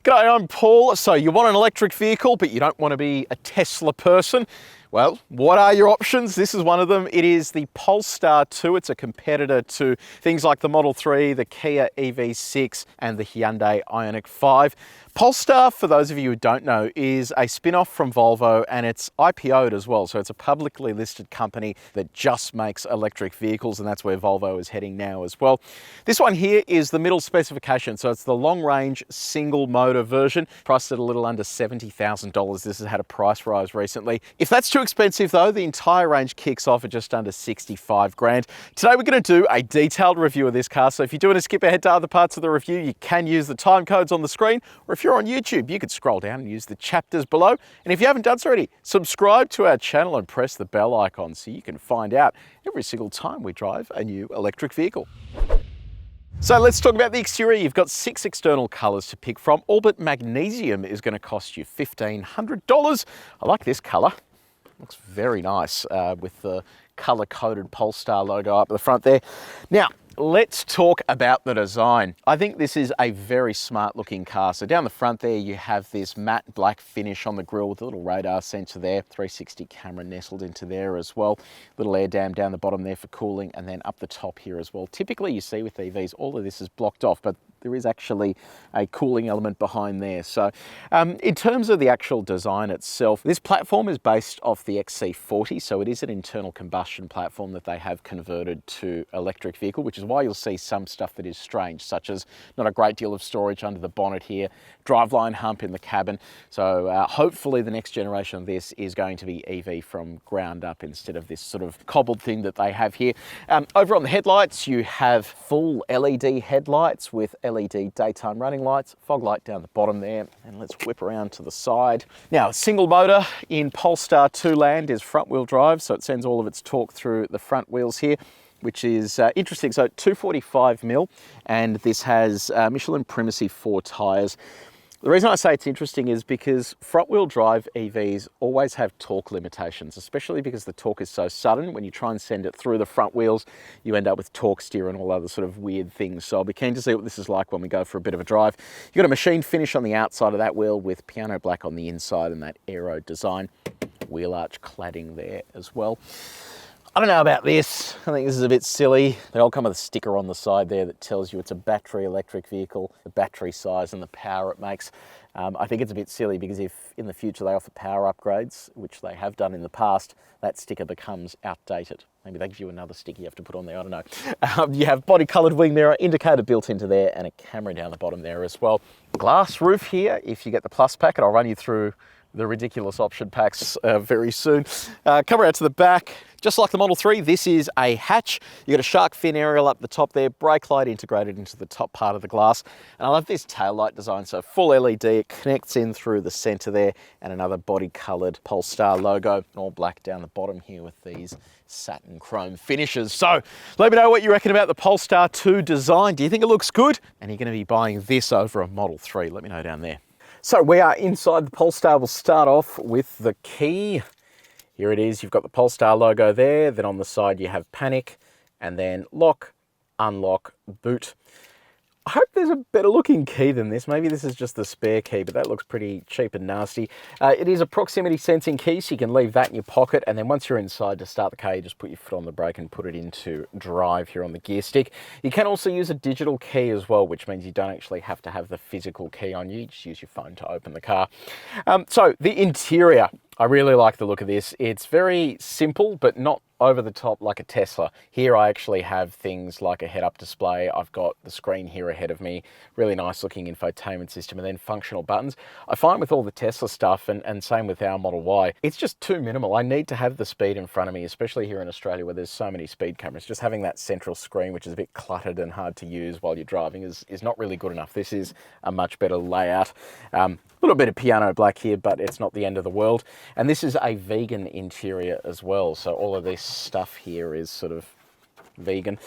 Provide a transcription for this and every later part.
G'day, I'm Paul. So you want an electric vehicle, but you don't want to be a Tesla person? Well, what are your options? This is one of them. It is the Polestar 2. It's a competitor to things like the Model 3, the Kia EV6, and the Hyundai Ioniq 5. Polestar, for those of you who don't know, is a spin-off from Volvo, and it's IPO'd as well. So it's a publicly listed company that just makes electric vehicles, and that's where Volvo is heading now as well. This one here is the middle specification. So it's the long-range single motor version, priced at a little under $70,000. This has had a price rise recently. If that's too expensive though, the entire range kicks off at just under 65 grand. Today we're going to do a detailed review of this car. So if you do want to skip ahead to other parts of the review, you can use the time codes on the screen, or if you're on YouTube, you could scroll down and use the chapters below. And if you haven't done so already, subscribe to our channel and press the bell icon so you can find out every single time we drive a new electric vehicle. So let's talk about the exterior. You've got 6 external colours to pick from. All but magnesium is going to cost you $1,500. I like this colour. Looks very nice with the colour-coded Polestar logo up at the front there. Now, let's talk about the design. I think this is a very smart looking car. So down the front there, you have this matte black finish on the grille with a little radar sensor there, 360 camera nestled into there as well. Little air dam down the bottom there for cooling, and then up the top here as well. Typically you see with EVs, all of this is blocked off, but there is actually a cooling element behind there. So in terms of the actual design itself, this platform is based off the XC40. So it is an internal combustion platform that they have converted to electric vehicle, which is why you'll see some stuff that is strange, such as not a great deal of storage under the bonnet here, driveline hump in the cabin. So hopefully the next generation of this is going to be EV from ground up instead of this sort of cobbled thing that they have here. Over on the headlights, you have full LED headlights with LED daytime running lights, fog light down the bottom there, and let's whip around to the side. Now, single motor in Polestar 2 land is front wheel drive, so it sends all of its torque through the front wheels here, which is interesting. So 245mm, and this has Michelin Primacy 4 tyres. The reason I say it's interesting is because front-wheel drive EVs always have torque limitations, especially because the torque is so sudden. When you try and send it through the front wheels, you end up with torque steer and all other sort of weird things. So I'll be keen to see what this is like when we go for a bit of a drive. You've got a machine finish on the outside of that wheel with piano black on the inside and that aero design. Wheel arch cladding there as well. I don't know about this. I think this is a bit silly. They all come with a sticker on the side there that tells you it's a battery electric vehicle, the battery size and the power it makes. I think it's a bit silly because if in the future they offer power upgrades, which they have done in the past, that sticker becomes outdated. Maybe they give you another sticker you have to put on there, I don't know. You have body coloured wing mirror, indicator built into there, and a camera down the bottom there as well. Glass roof here if you get the Plus pack, and I'll run you through the ridiculous option packs very soon. Come around to the back. Just like the Model 3, this is a hatch. You've got a shark fin aerial up the top there, brake light integrated into the top part of the glass. And I love this tail light design. So full LED, it connects in through the center there, and another body colored Polestar logo, all black down the bottom here with these satin chrome finishes. So let me know what you reckon about the Polestar 2 design. Do you think it looks good? And you're going to be buying this over a Model 3? Let me know down there. So we are inside the Polestar. We'll start off with the key. Here it is. You've got the Polestar logo there. Then on the side you have panic, and then lock, unlock, boot. I hope there's a better looking key than this. Maybe this is just the spare key, but that looks pretty cheap and nasty. It is a proximity sensing key, so you can leave that in your pocket, and then once you're inside to start the car, you just put your foot on the brake and put it into drive here on the gear stick. You can also use a digital key as well, which means you don't actually have to have the physical key on you. You just use your phone to open the car. So the interior, I really like the look of this. It's very simple, but not over the top like a Tesla. Here I actually have things like a head-up display. I've got the screen here ahead of me, really nice looking infotainment system, and then functional buttons. I find with all the Tesla stuff, and same with our Model Y, it's just too minimal. I need to have the speed in front of me, especially here in Australia where there's so many speed cameras. Just having that central screen, which is a bit cluttered and hard to use while you're driving, is not really good enough. This is a much better layout. A little bit of piano black here, but it's not the end of the world. And this is a vegan interior as well. So all of this stuff here is sort of vegan.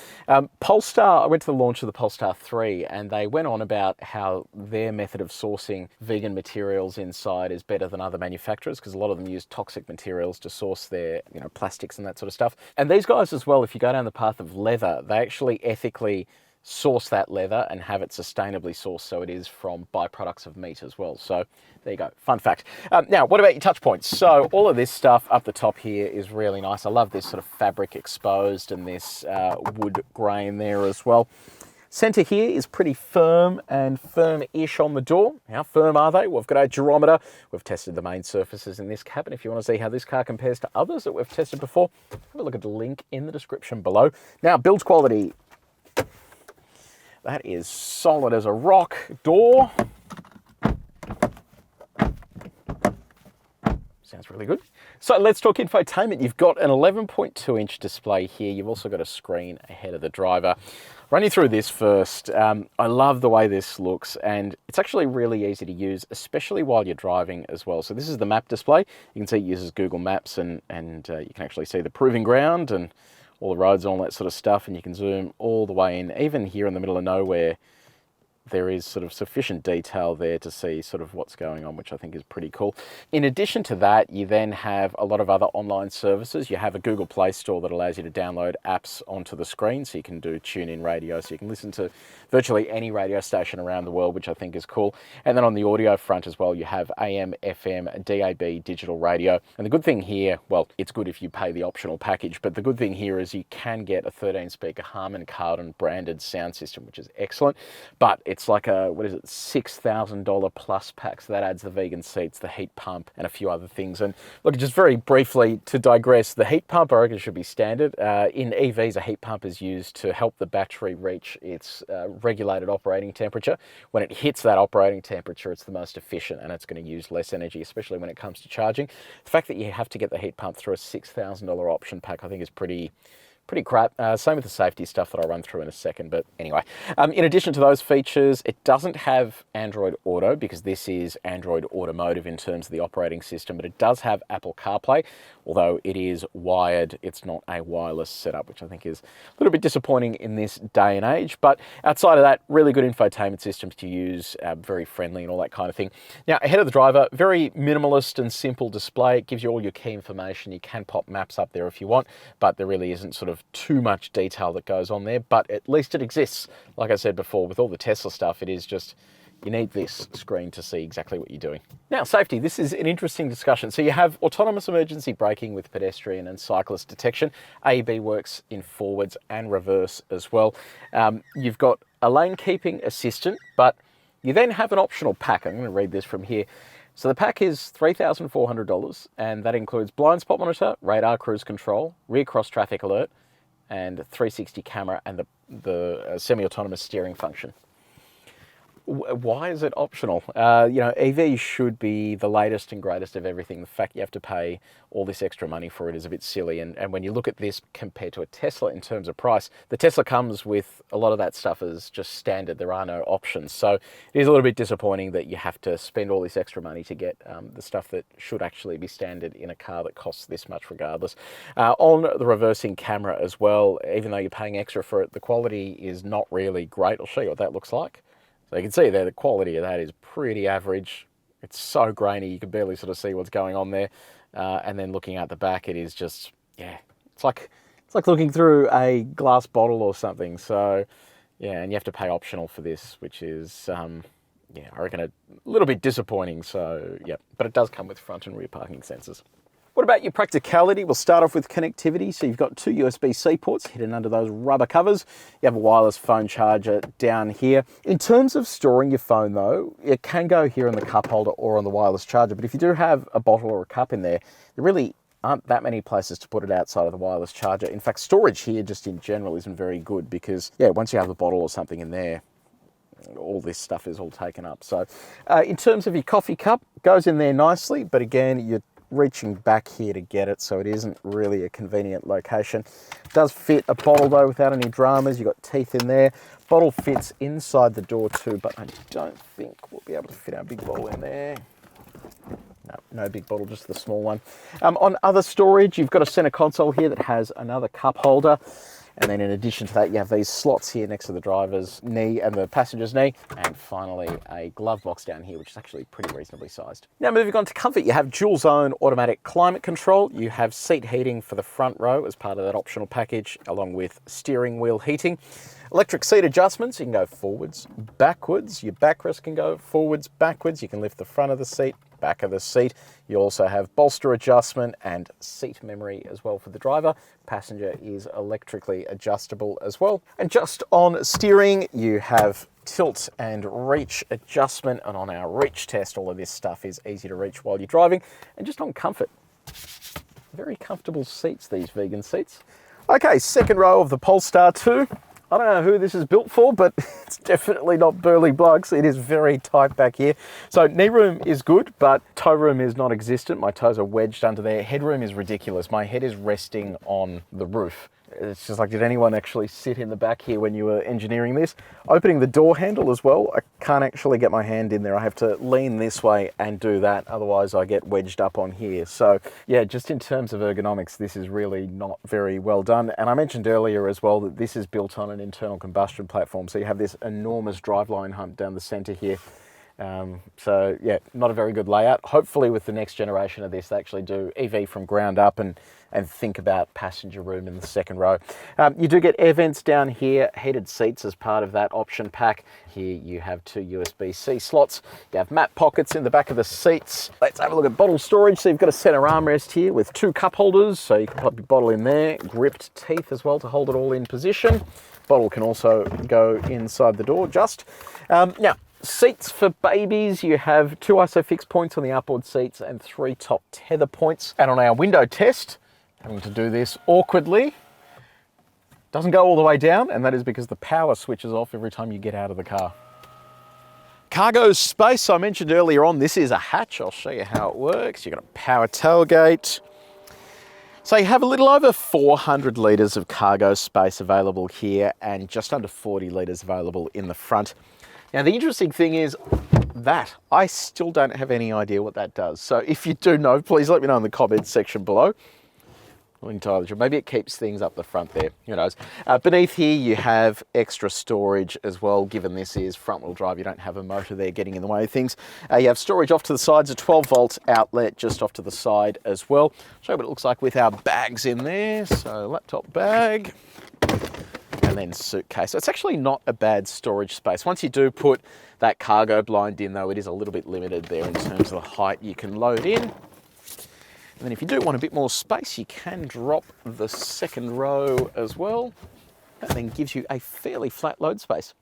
Polestar, I went to the launch of the Polestar 3 and they went on about how their method of sourcing vegan materials inside is better than other manufacturers because a lot of them use toxic materials to source their, plastics and that sort of stuff. And these guys as well, if you go down the path of leather, they actually ethically source that leather and have it sustainably sourced, so it is from byproducts of meat as well. So there you go, fun fact. Now, what about your touch points? So all of this stuff up the top here is really nice. I love this sort of fabric exposed and this wood grain there as well. Center here is pretty firm and firm-ish on the door. How firm are they? We've got a durometer. We've tested the main surfaces in this cabin. If you want to see how this car compares to others that we've tested before, have a look at the link in the description below. Now, build quality. That is solid as a rock door. Sounds really good. So let's talk infotainment. You've got an 11.2-inch display here. You've also got a screen ahead of the driver. Run you through this first. I love the way this looks, and it's actually really easy to use, especially while you're driving as well. So this is the map display. You can see it uses Google Maps, and you can actually see the proving ground and all the roads and all that sort of stuff, and you can zoom all the way in. Even here in the middle of nowhere, there is sort of sufficient detail there to see sort of what's going on, which I think is pretty cool. In addition to that, you then have a lot of other online services. You have a Google Play Store that allows you to download apps onto the screen, so you can do tune-in radio, so you can listen to virtually any radio station around the world, which I think is cool. And then on the audio front as well, you have AM, FM, DAB, digital radio. And the good thing here, well, it's good if you pay the optional package, but the good thing here is you can get a 13-speaker Harman Kardon branded sound system, which is excellent. But it's like a, what is it, $6,000 plus pack. So that adds the vegan seats, the heat pump, and a few other things. And look, just very briefly to digress, the heat pump, I reckon, should be standard. In EVs, a heat pump is used to help the battery reach its regulated operating temperature. When it hits that operating temperature, it's the most efficient and it's going to use less energy, especially when it comes to charging. The fact that you have to get the heat pump through a $6,000 option pack, I think is pretty crap. Same with the safety stuff that I'll run through in a second. But anyway, in addition to those features, it doesn't have Android Auto because this is Android Automotive in terms of the operating system, but it does have Apple CarPlay, although it is wired. It's not a wireless setup, which I think is a little bit disappointing in this day and age. But outside of that, really good infotainment systems to use, very friendly and all that kind of thing. Now, ahead of the driver, very minimalist and simple display. It gives you all your key information. You can pop maps up there if you want, but there really isn't sort of too much detail that goes on there, but at least it exists. Like I said before, with all the Tesla stuff, it is just, you need this screen to see exactly what you're doing. Now, safety, this is an interesting discussion. So you have autonomous emergency braking with pedestrian and cyclist detection. AEB works in forwards and reverse as well. You've got a lane keeping assistant, but you then have an optional pack. I'm going to read this from here. So the pack is $3,400, and that includes blind spot monitor, radar cruise control, rear cross traffic alert, and 360 camera and the semi-autonomous steering function. Why is it optional? You know, EV should be the latest and greatest of everything. The fact you have to pay all this extra money for it is a bit silly. And when you look at this compared to a Tesla in terms of price, the Tesla comes with a lot of that stuff as just standard. There are no options. So it is a little bit disappointing that you have to spend all this extra money to get the stuff that should actually be standard in a car that costs this much regardless. On the reversing camera as well, even though you're paying extra for it, the quality is not really great. I'll show you what that looks like. So you can see there, the quality of that is pretty average. It's so grainy, you can barely sort of see what's going on there. And then looking at the back, it is just, yeah, it's like looking through a glass bottle or something. So yeah, and you have to pay optional for this, which is, yeah, I reckon a little bit disappointing. So yeah, but it does come with front and rear parking sensors. What about your practicality? We'll start off with connectivity. So you've got two USB-C ports hidden under those rubber covers. You have a wireless phone charger down here. In terms of storing your phone though, it can go here in the cup holder or on the wireless charger. But if you do have a bottle or a cup in there, there really aren't that many places to put it outside of the wireless charger. In fact, storage here just in general isn't very good because, yeah, once you have a bottle or something in there, all this stuff is all taken up. So in terms of your coffee cup, goes in there nicely, but again, you're reaching back here to get it, so it isn't really a convenient location. It does fit a bottle though without any dramas. You've got teeth in there. Bottle fits inside the door too, but I don't think we'll be able to fit our big bottle in there. No big bottle, just the small one. On other storage, you've got a center console here that has another cup holder. And then in addition to that, you have these slots here next to the driver's knee and the passenger's knee. And finally, a glove box down here, which is actually pretty reasonably sized. Now moving on to comfort, you have dual zone automatic climate control. You have seat heating for the front row as part of that optional package, along with steering wheel heating. Electric seat adjustments, you can go forwards, backwards. Your backrest can go forwards, backwards. You can lift the front of the seat, back of the seat. You also have bolster adjustment and seat memory as well for the driver. Passenger is electrically adjustable as well. And just on steering, you have tilt and reach adjustment. And on our reach test, all of this stuff is easy to reach while you're driving. And just on comfort, very comfortable seats, these vegan seats. Okay, second row of the Polestar 2. I don't know who this is built for, but it's definitely not burly blokes. It is very tight back here. So knee room is good, but toe room is not existent. My toes are wedged under there. Headroom is ridiculous. My head is resting on the roof. It's just like, did anyone actually sit in the back here when you were engineering this? Opening the door handle as well, I can't actually get my hand in there. I have to lean this way and do that. Otherwise I get wedged up on here. So yeah, just in terms of ergonomics, this is really not very well done. And I mentioned earlier as well that this is built on an internal combustion platform. So you have this enormous driveline hump down the center here. So yeah, not a very good layout. Hopefully with the next generation of this, they actually do EV from ground up and think about passenger room in the second row. You do get air vents down here, heated seats as part of that option pack. Here you have two USB-C slots. You have map pockets in the back of the seats. Let's have a look at bottle storage. So you've got a center armrest here with two cup holders. So you can pop your bottle in there, gripped teeth as well to hold it all in position. Bottle can also go inside the door just. Now, seats for babies, you have two ISOFIX points on the outboard seats and three top tether points. And on our window test, having to do this awkwardly, doesn't go all the way down, and that is because the power switches off every time you get out of the car. Cargo space, I mentioned earlier on, this is a hatch. I'll show you how it works. You've got a power tailgate. So you have a little over 400 litres of cargo space available here and just under 40 litres available in the front. Now the interesting thing is that I still don't have any idea what that does. So if you do know, please let me know in the comments section below. Not entirely sure. Maybe it keeps things up the front there. Who knows? Beneath here you have extra storage as well. Given this is front wheel drive, you don't have a motor there getting in the way of things. You have storage off to the sides, a 12-volt outlet just off to the side as well. Show you what it looks like with our bags in there. So laptop bag. And then suitcase. So it's actually not a bad storage space. Once you do put that cargo blind in though, it is a little bit limited there in terms of the height you can load in. And then if you do want a bit more space, you can drop the second row as well. That then gives you a fairly flat load space.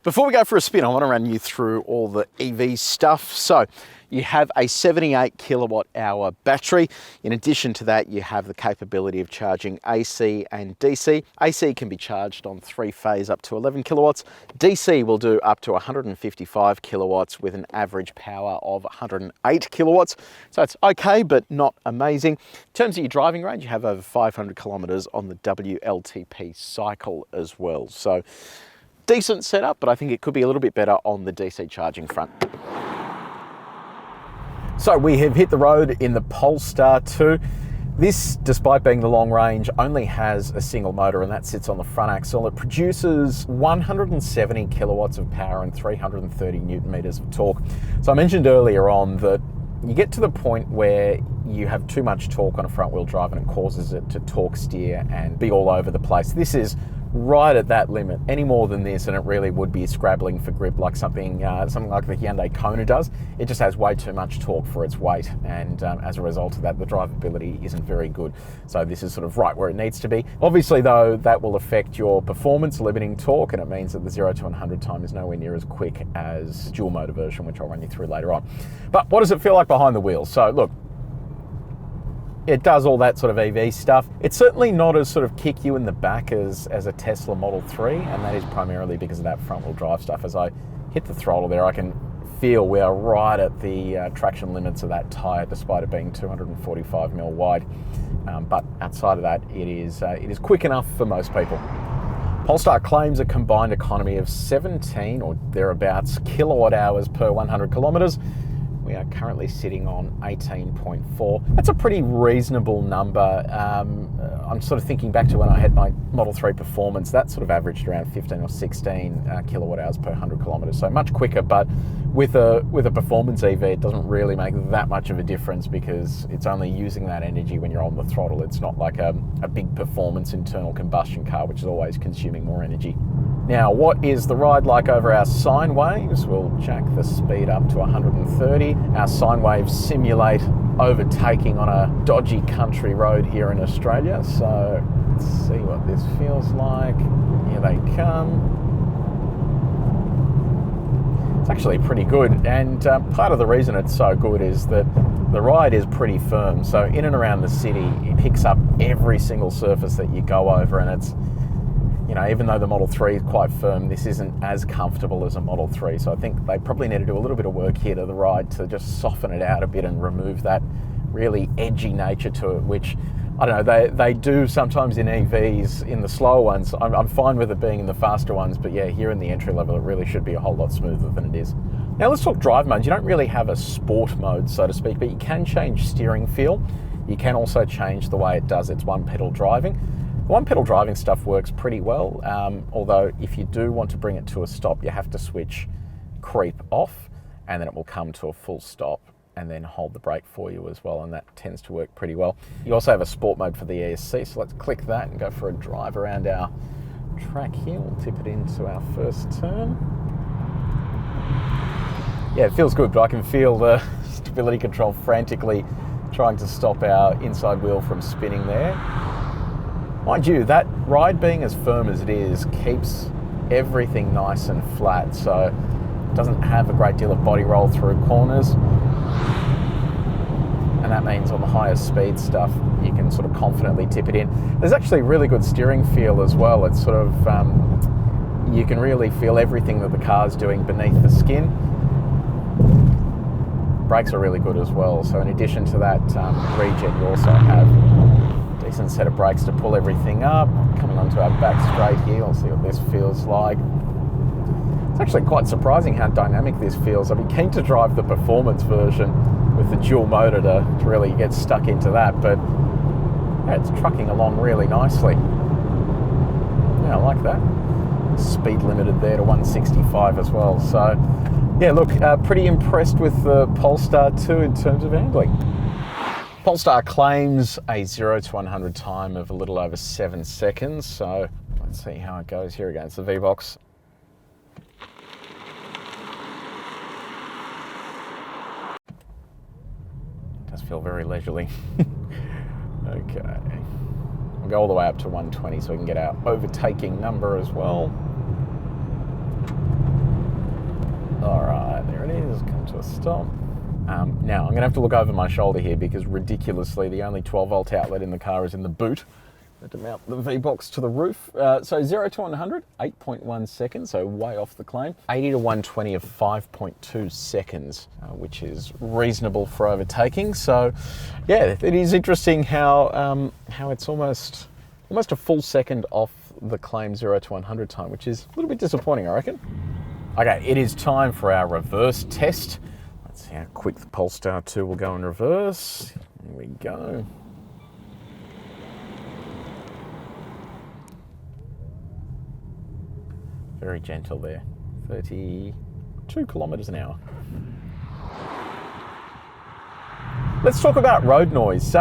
Before we go for a spin, I want to run you through all the EV stuff. So you have a 78 kilowatt hour battery. In addition to that, you have the capability of charging AC and DC. AC can be charged on 3-phase up to 11 kilowatts. DC will do up to 155 kilowatts with an average power of 108 kilowatts. So it's okay, but not amazing. In terms of your driving range, you have over 500 kilometers on the WLTP cycle as well. So decent setup, but I think it could be a little bit better on the DC charging front. So we have hit the road in the Polestar 2. This, despite being the long range, only has a single motor, and that sits on the front axle. It produces 170 kilowatts of power and 330 newton meters of torque. So I mentioned earlier on that you get to the point where you have too much torque on a front wheel drive and it causes it to torque steer and be all over the place. This is right at that limit. Any more than this and it really would be scrabbling for grip like something like the Hyundai Kona does. It just has way too much torque for its weight, and as a result of that, the drivability isn't very good. So this is sort of right where it needs to be. Obviously though, that will affect your performance, limiting torque, and it means that the 0 to 100 time is nowhere near as quick as dual motor version, which I'll run you through later on. But what does it feel like behind the wheel? So look, it does all that sort of EV stuff. It's certainly not as sort of kick you in the back as a Tesla Model 3, and that is primarily because of that front wheel drive stuff. As I hit the throttle there, I can feel we are right at the traction limits of that tyre, despite it being 245 mil wide. But outside of that, it is quick enough for most people. Polestar claims a combined economy of 17 or thereabouts kilowatt hours per 100 kilometers. We are currently sitting on 18.4. That's a pretty reasonable number. I'm sort of thinking back to when I had my Model 3 Performance. That sort of averaged around 15 or 16 kilowatt hours per 100 kilometers, so much quicker. But with a Performance EV, it doesn't really make that much of a difference because it's only using that energy when you're on the throttle. It's not like a big performance internal combustion car, which is always consuming more energy. Now, what is the ride like over our sine waves? We'll jack the speed up to 130. Our sine waves simulate overtaking on a dodgy country road here in Australia. So let's see what this feels like. Here they come. It's actually pretty good, and part of the reason it's so good is that the ride is pretty firm. So in and around the city, it picks up every single surface that you go over, and it's, you know, even though the Model 3 is quite firm, this isn't as comfortable as a Model 3. So I think they probably need to do a little bit of work here to the ride to just soften it out a bit and remove that really edgy nature to it, which, I don't know, they do sometimes in EVs, in the slower ones. I'm fine with it being in the faster ones, but yeah, here in the entry level, it really should be a whole lot smoother than it is. Now let's talk drive modes. You don't really have a sport mode, so to speak, but you can change steering feel. You can also change the way it does its one pedal driving. The one pedal driving stuff works pretty well, although if you do want to bring it to a stop, you have to switch creep off, and then it will come to a full stop and then hold the brake for you as well, and that tends to work pretty well. You also have a sport mode for the ESC, so let's click that and go for a drive around our track here. We'll tip it into our first turn. Yeah, it feels good, but I can feel the stability control frantically trying to stop our inside wheel from spinning there. Mind you, that ride being as firm as it is keeps everything nice and flat, so it doesn't have a great deal of body roll through corners. And that means on the higher speed stuff, you can sort of confidently tip it in. There's actually really good steering feel as well. It's sort of, you can really feel everything that the car's doing beneath the skin. Brakes are really good as well. So in addition to that regen, you also have a decent set of brakes to pull everything up. Coming onto our back straight here, we'll see what this feels like. It's actually quite surprising how dynamic this feels. I'd be keen to drive the performance version with the dual motor to really get stuck into that, but yeah, it's trucking along really nicely. Yeah, I like that. Speed limited there to 165 as well. So yeah, look, pretty impressed with the Polestar 2 in terms of handling. Polestar claims a 0 to 100 time of a little over 7 seconds. So let's see how it goes here against the V-Box. Does feel very leisurely. Okay. We'll go all the way up to 120 so we can get our overtaking number as well. All right, there it is, come to a stop. Now, I'm gonna have to look over my shoulder here because ridiculously, the only 12 volt outlet in the car is in the boot. I had to mount the V-Box to the roof. So 0 to 100, 8.1 seconds, so way off the claim. 80 to 120 of 5.2 seconds, which is reasonable for overtaking. So yeah, it is interesting how it's almost a full second off the claim 0 to 100 time, which is a little bit disappointing, I reckon. Okay, it is time for our reverse test. Let's see how quick the Polestar 2 will go in reverse. Here we go. Very gentle there, 32 kilometers an hour. Let's talk about road noise.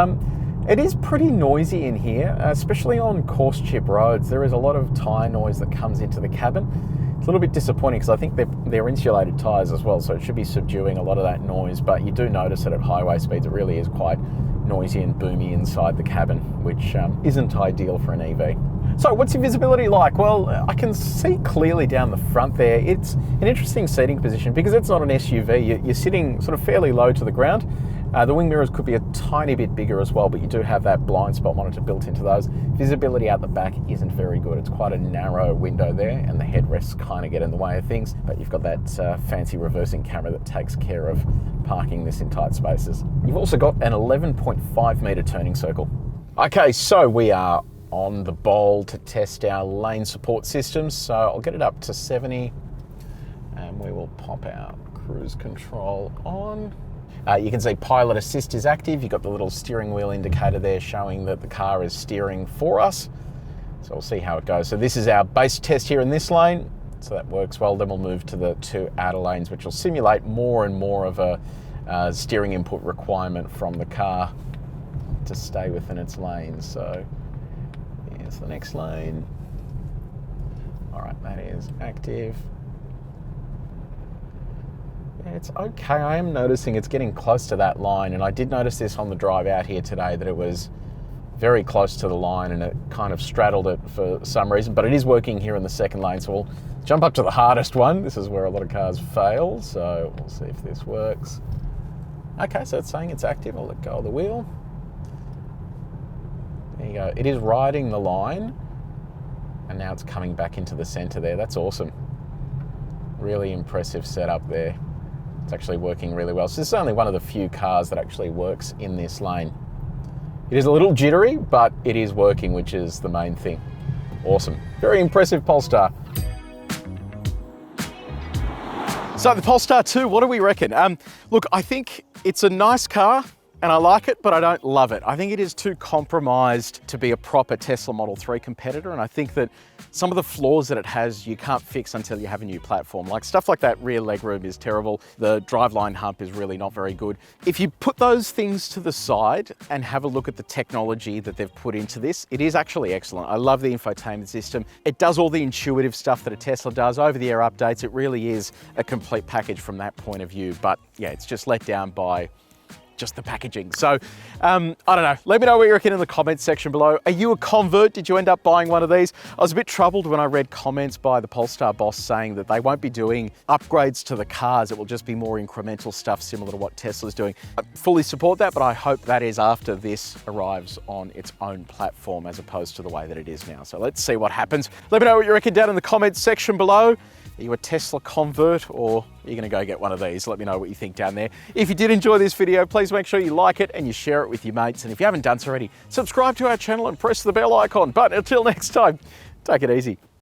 It is pretty noisy in here, especially on coarse chip roads. There is a lot of tyre noise that comes into the cabin. It's a little bit disappointing because I think they're insulated tyres as well, so it should be subduing a lot of that noise, but you do notice that at highway speeds it really is quite noisy and boomy inside the cabin, which isn't ideal for an EV. So what's your visibility like? Well, I can see clearly down the front there. It's an interesting seating position because it's not an SUV. You're sitting sort of fairly low to the ground. The wing mirrors could be a tiny bit bigger as well, but you do have that blind spot monitor built into those. Visibility out the back isn't very good. It's quite a narrow window there, and the headrests kind of get in the way of things, but you've got that fancy reversing camera that takes care of parking this in tight spaces. You've also got an 11.5 metre turning circle. Okay, so we are on the bowl to test our lane support systems. So I'll get it up to 70 and we will pop our cruise control on. You can see pilot assist is active. You've got the little steering wheel indicator there showing that the car is steering for us. So we'll see how it goes. So this is our base test here in this lane. So that works well. Then we'll move to the 2 outer lanes, which will simulate more and more of a steering input requirement from the car to stay within its lane. So here's the next lane. All right, that is active. Yeah, it's okay. I am noticing it's getting close to that line, and I did notice this on the drive out here today, that it was very close to the line and it kind of straddled it for some reason, but it is working here in the second lane. So we'll jump up to the hardest one. This is where a lot of cars fail, so we'll see if this works. Okay, so it's saying it's active. I'll let go of the wheel. There you go. It is riding the line, and now it's coming back into the center there. That's awesome. Really impressive setup there. It's actually working really well. So this is only one of the few cars that actually works in this lane. It is a little jittery, but it is working, which is the main thing. Awesome. Very impressive Polestar. So the Polestar 2, what do we reckon? Look, I think it's a nice car and I like it, but I don't love it. I think it is too compromised to be a proper Tesla Model 3 competitor, and I think that some of the flaws that it has you can't fix until you have a new platform. Like stuff like that rear legroom is terrible. The driveline hump is really not very good. If you put those things to the side and have a look at the technology that they've put into this, it is actually excellent. I love the infotainment system. It does all the intuitive stuff that a Tesla does, over-the-air updates. It really is a complete package from that point of view. But yeah, it's just let down by just the packaging. So I don't know, let me know what you reckon in the comments section below. Are you a convert? Did you end up buying one of these? I was a bit troubled when I read comments by the Polestar boss saying that they won't be doing upgrades to the cars. It will just be more incremental stuff similar to what Tesla's doing. I fully support that, but I hope that is after this arrives on its own platform as opposed to the way that it is now. So let's see what happens. Let me know what you reckon down in the comments section below. Are you a Tesla convert, or are you going to go get one of these? Let me know what you think down there. If you did enjoy this video, please make sure you like it and you share it with your mates. And if you haven't done so already, subscribe to our channel and press the bell icon. But until next time, take it easy.